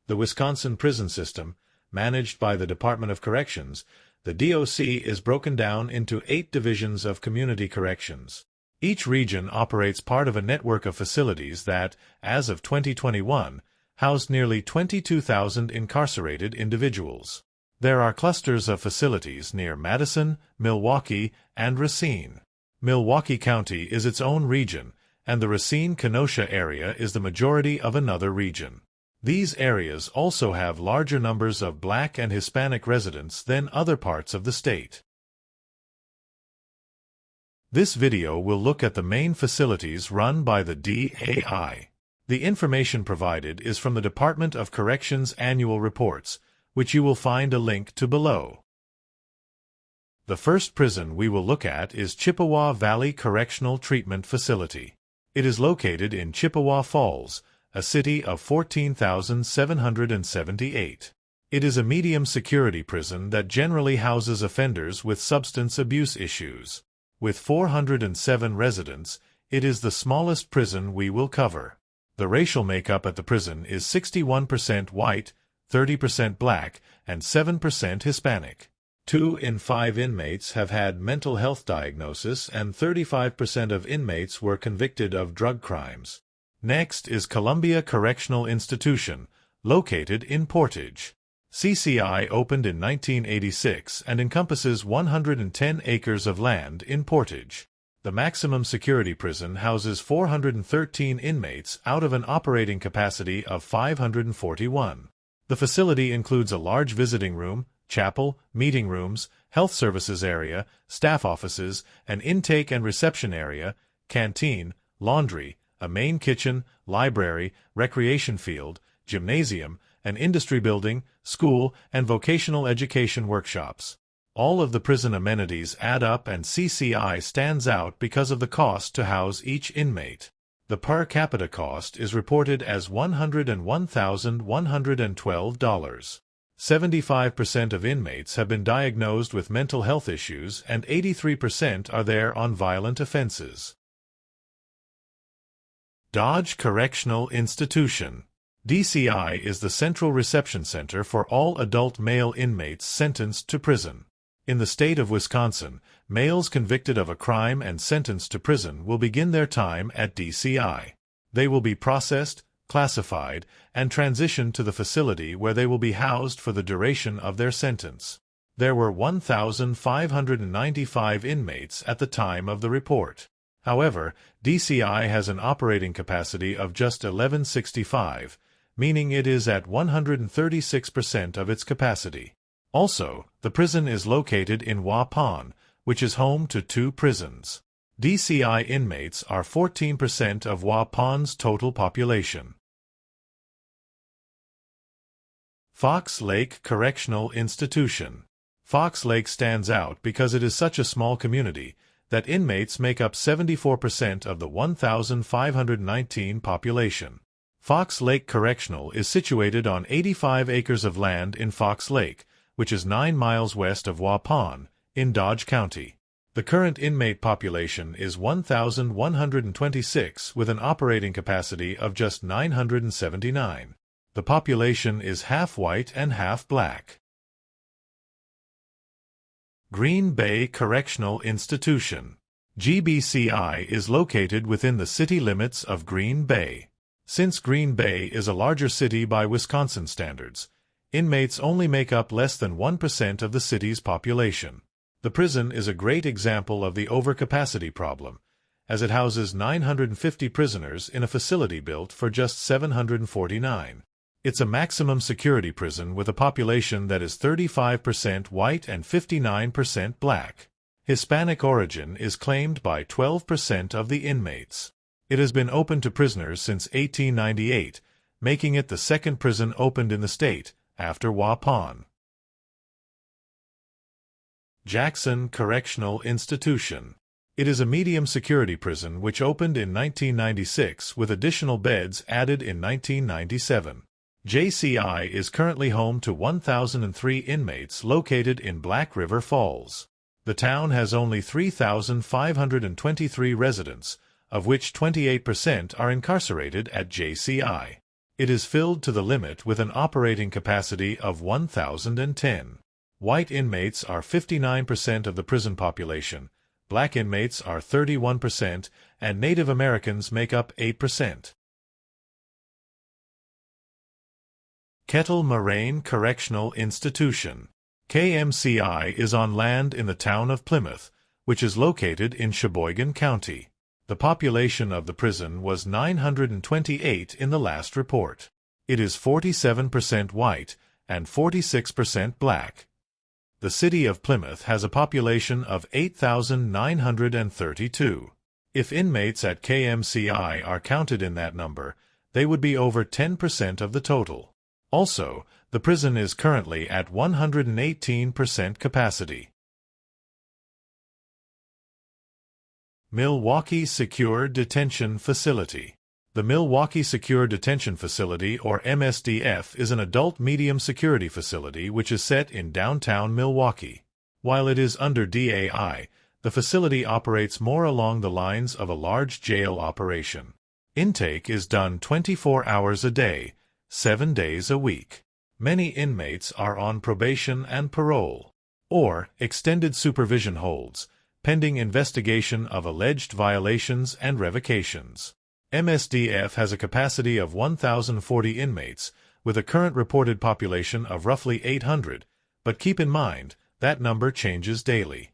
The Wisconsin prison system, managed by the Department of Corrections, the DOC, is broken down into 8 divisions of community corrections. Each region operates part of a network of facilities that, as of 2021, housed nearly 22,000 incarcerated individuals. There are clusters of facilities near Madison, Milwaukee, and Racine. Milwaukee County is its own region, and the Racine-Kenosha area is the majority of another region. These areas also have larger numbers of Black and Hispanic residents than other parts of the state. This video will look at the main facilities run by the DAI. The information provided is from the Department of Corrections annual reports, which you will find a link to below. The first prison we will look at is Chippewa Valley Correctional Treatment Facility. It is located in Chippewa Falls, a city of 14,778. It is a medium-security prison that generally houses offenders with substance abuse issues. With 407 residents, it is the smallest prison we will cover. The racial makeup at the prison is 61% white, 30% black, and 7% Hispanic. 2 in 5 inmates have had mental health diagnosis, and 35% of inmates were convicted of drug crimes. Next is Columbia Correctional Institution, located in Portage. CCI opened in 1986 and encompasses 110 acres of land in Portage. The maximum security prison houses 413 inmates out of an operating capacity of 541. The facility includes a large visiting room, chapel, meeting rooms, health services area, staff offices, an intake and reception area, canteen, laundry, a main kitchen, library, recreation field, gymnasium, an industry building, school, and vocational education workshops. All of the prison amenities add up, and CCI stands out because of the cost to house each inmate. The per capita cost is reported as $101,112. 75% of inmates have been diagnosed with mental health issues, and 83% are there on violent offenses. Dodge Correctional Institution. DCI is the central reception center for all adult male inmates sentenced to prison. In the state of Wisconsin, males convicted of a crime and sentenced to prison will begin their time at DCI. They will be processed, classified, and transitioned to the facility where they will be housed for the duration of their sentence. There were 1,595 inmates at the time of the report. However, DCI has an operating capacity of just 1,165, meaning it is at 136% of its capacity. Also, the prison is located in Waupun, which is home to 2 prisons. DCI inmates are 14% of Waupun's total population. Fox Lake Correctional Institution. Fox Lake stands out because it is such a small community that inmates make up 74% of the 1,519 population. Fox Lake Correctional is situated on 85 acres of land in Fox Lake, which is 9 miles west of Waupun, in Dodge County. The current inmate population is 1,126 with an operating capacity of just 979. The population is half white and half black. Green Bay Correctional Institution. GBCI is located within the city limits of Green Bay. Since Green Bay is a larger city by Wisconsin standards, inmates only make up less than 1% of the city's population. The prison is a great example of the overcapacity problem, as it houses 950 prisoners in a facility built for just 749. It's a maximum security prison with a population that is 35% white and 59% black. Hispanic origin is claimed by 12% of the inmates. It has been open to prisoners since 1898, making it the second prison opened in the state, after Waupun. Jackson Correctional Institution. It is a medium-security prison which opened in 1996 with additional beds added in 1997. JCI is currently home to 1,003 inmates located in Black River Falls. The town has only 3,523 residents, of which 28% are incarcerated at JCI. It is filled to the limit with an operating capacity of 1,010. White inmates are 59% of the prison population, black inmates are 31%, and Native Americans make up 8%. Kettle Moraine Correctional Institution. KMCI is on land in the town of Plymouth, which is located in Sheboygan County. The population of the prison was 928 in the last report. It is 47% white and 46% black. The city of Plymouth has a population of 8,932. If inmates at KMCI are counted in that number, they would be over 10% of the total. Also, the prison is currently at 118% capacity. Milwaukee Secure Detention Facility. The Milwaukee Secure Detention Facility, or MSDF, is an adult medium security facility which is set in downtown Milwaukee. While it is under DAI, the facility operates more along the lines of a large jail operation. Intake is done 24 hours a day, 7 days a week. Many inmates are on probation and parole, or extended supervision holds, pending investigation of alleged violations and revocations. MSDF has a capacity of 1,040 inmates, with a current reported population of roughly 800, but keep in mind, that number changes daily.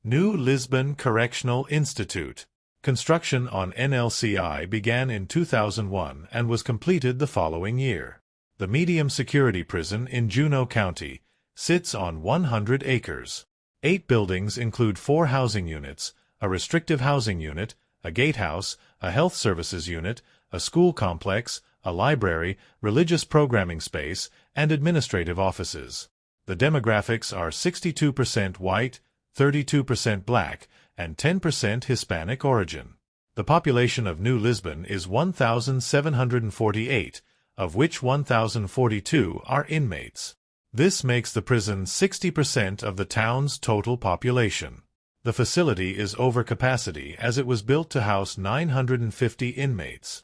New Lisbon Correctional Institute. Construction on NLCI began in 2001 and was completed the following year. The medium security prison in Juneau County sits on 100 acres. 8 buildings include 4 housing units, a restrictive housing unit, a gatehouse, a health services unit, a school complex, a library, religious programming space, and administrative offices. The demographics are 62% white, 32% black, and 10% Hispanic origin. The population of New Lisbon is 1,748, of which 1,042 are inmates. This makes the prison 60% of the town's total population. The facility is over capacity as it was built to house 950 inmates.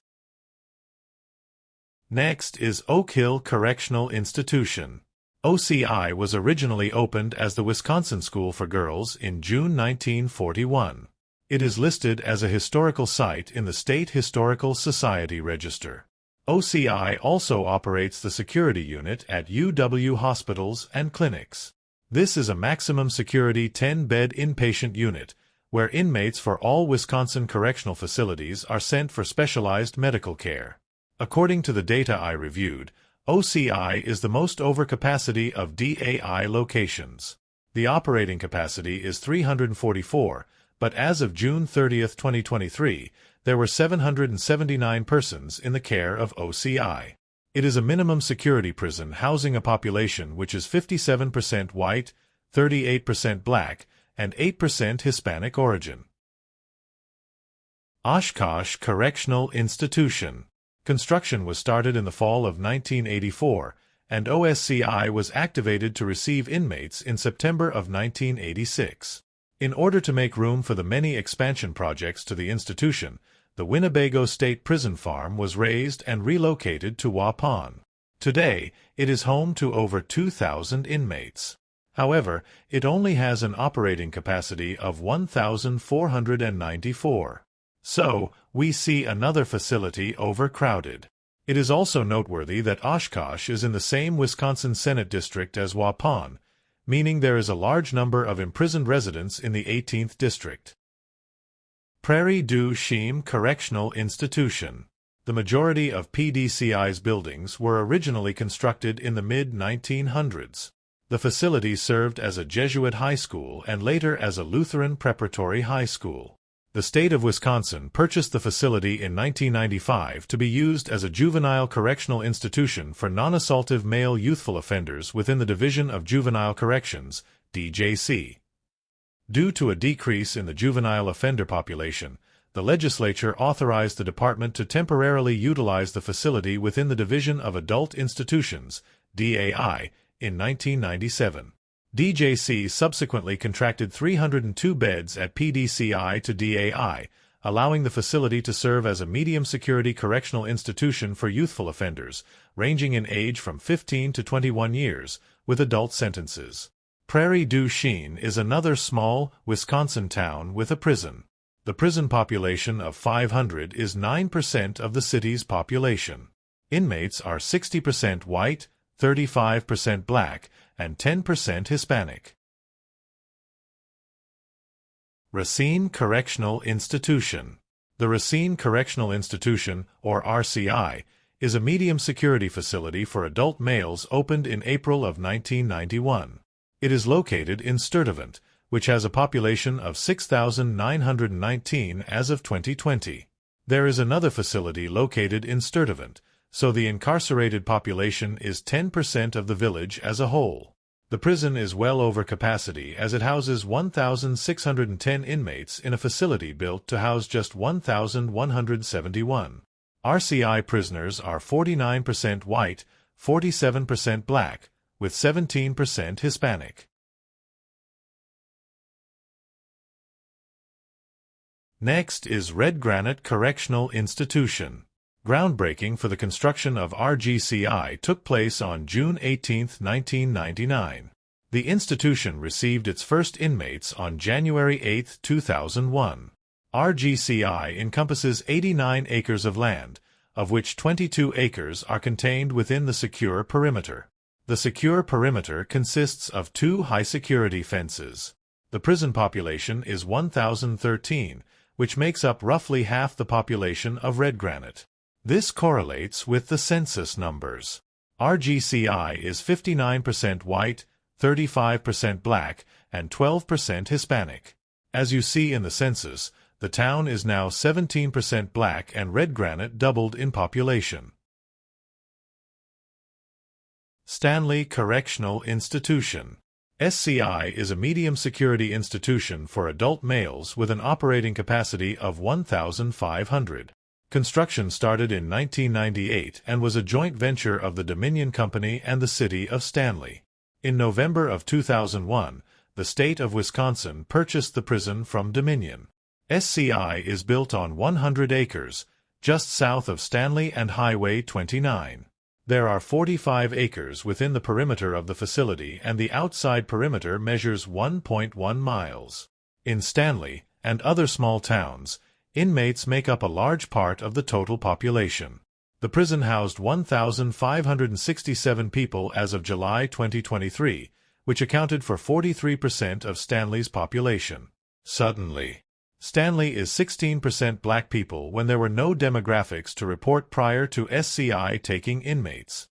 Next is Oak Hill Correctional Institution. OCI was originally opened as the Wisconsin School for Girls in June 1941. It is listed as a historical site in the State Historical Society Register. OCI also operates the security unit at UW hospitals and clinics. This is a maximum security 10-bed inpatient unit, where inmates for all Wisconsin correctional facilities are sent for specialized medical care. According to the data I reviewed, OCI is the most overcapacity of DAI locations. The operating capacity is 344, but as of June 30, 2023, there were 779 persons in the care of OCI. It is a minimum security prison housing a population which is 57% white, 38% black, and 8% Hispanic origin. Oshkosh Correctional Institution. Construction was started in the fall of 1984, and OSCI was activated to receive inmates in September of 1986. In order to make room for the many expansion projects to the institution, the Winnebago State Prison Farm was razed and relocated to Waupun. Today, it is home to over 2,000 inmates. However, it only has an operating capacity of 1,494. So, we see another facility overcrowded. It is also noteworthy that Oshkosh is in the same Wisconsin Senate District as Waupun, meaning there is a large number of imprisoned residents in the 18th District. Prairie du Chien Correctional Institution. The majority of PDCI's buildings were originally constructed in the mid-1900s. The facility served as a Jesuit high school and later as a Lutheran preparatory high school. The state of Wisconsin purchased the facility in 1995 to be used as a juvenile correctional institution for non-assaultive male youthful offenders within the Division of Juvenile Corrections, DJC. Due to a decrease in the juvenile offender population, the legislature authorized the department to temporarily utilize the facility within the Division of Adult Institutions, DAI, in 1997. DJC subsequently contracted 302 beds at PDCI to DAI, allowing the facility to serve as a medium-security correctional institution for youthful offenders, ranging in age from 15 to 21 years, with adult sentences. Prairie du Chien is another small, Wisconsin town with a prison. The prison population of 500 is 9% of the city's population. Inmates are 60% white, 35% black, and 10% Hispanic. Racine Correctional Institution. The Racine Correctional Institution, or RCI, is a medium-security facility for adult males opened in April of 1991. It is located in Sturtevant, which has a population of 6,919 as of 2020. There is another facility located in Sturtevant, so the incarcerated population is 10% of the village as a whole. The prison is well over capacity as it houses 1,610 inmates in a facility built to house just 1,171. RCI prisoners are 49% white, 47% black, with 17% Hispanic. Next is Red Granite Correctional Institution. Groundbreaking for the construction of RGCI took place on June 18, 1999. The institution received its first inmates on January 8, 2001. RGCI encompasses 89 acres of land, of which 22 acres are contained within the secure perimeter. The secure perimeter consists of 2 high-security fences. The prison population is 1,013, which makes up roughly half the population of Red Granite. This correlates with the census numbers. RGCI is 59% white, 35% black, and 12% Hispanic. As you see in the census, the town is now 17% black and Red Granite doubled in population. Stanley Correctional Institution. SCI is a medium-security institution for adult males with an operating capacity of 1,500. Construction started in 1998 and was a joint venture of the Dominion Company and the City of Stanley. In November of 2001, the state of Wisconsin purchased the prison from Dominion. SCI is built on 100 acres, just south of Stanley and Highway 29. There are 45 acres within the perimeter of the facility and the outside perimeter measures 1.1 miles. In Stanley and other small towns, inmates make up a large part of the total population. The prison housed 1,567 people as of July 2023, which accounted for 43% of Stanley's population. Suddenly, Stanley is 16% black people when there were no demographics to report prior to SCI taking inmates.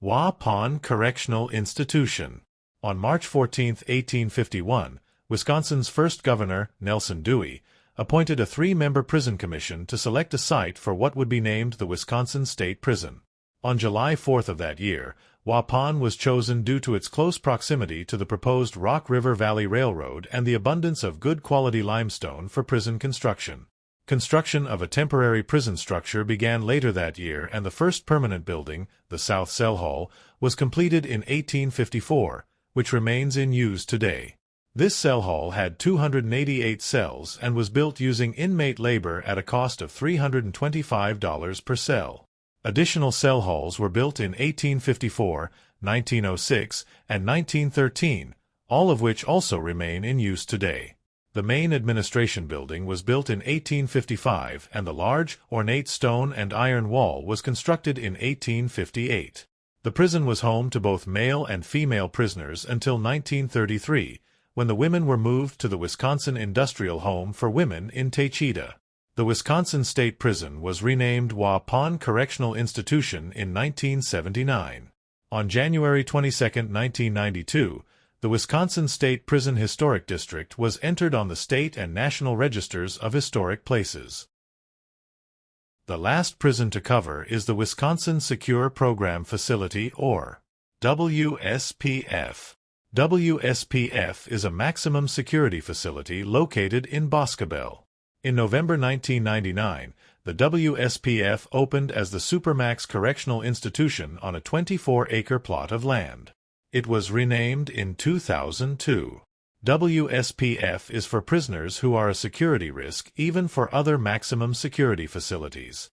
Waupun Correctional Institution. On March 14, 1851, Wisconsin's first governor, Nelson Dewey, appointed a 3-member prison commission to select a site for what would be named the Wisconsin State Prison. On July 4 of that year, Waupun was chosen due to its close proximity to the proposed Rock River Valley Railroad and the abundance of good-quality limestone for prison construction. Construction of a temporary prison structure began later that year and the first permanent building, the South Cell Hall, was completed in 1854, which remains in use today. This cell hall had 288 cells and was built using inmate labor at a cost of $325 per cell. Additional cell halls were built in 1854, 1906, and 1913, all of which also remain in use today. The main administration building was built in 1855 and the large, ornate stone and iron wall was constructed in 1858. The prison was home to both male and female prisoners until 1933, when the women were moved to the Wisconsin Industrial Home for Women in Taycheedah. The Wisconsin State Prison was renamed Waupun Correctional Institution in 1979. On January 22, 1992, the Wisconsin State Prison Historic District was entered on the state and national registers of historic places. The last prison to cover is the Wisconsin Secure Program Facility, or WSPF. WSPF is a maximum security facility located in Boscobel. In November 1999, the WSPF opened as the Supermax Correctional Institution on a 24-acre plot of land. It was renamed in 2002. WSPF is for prisoners who are a security risk even for other maximum security facilities.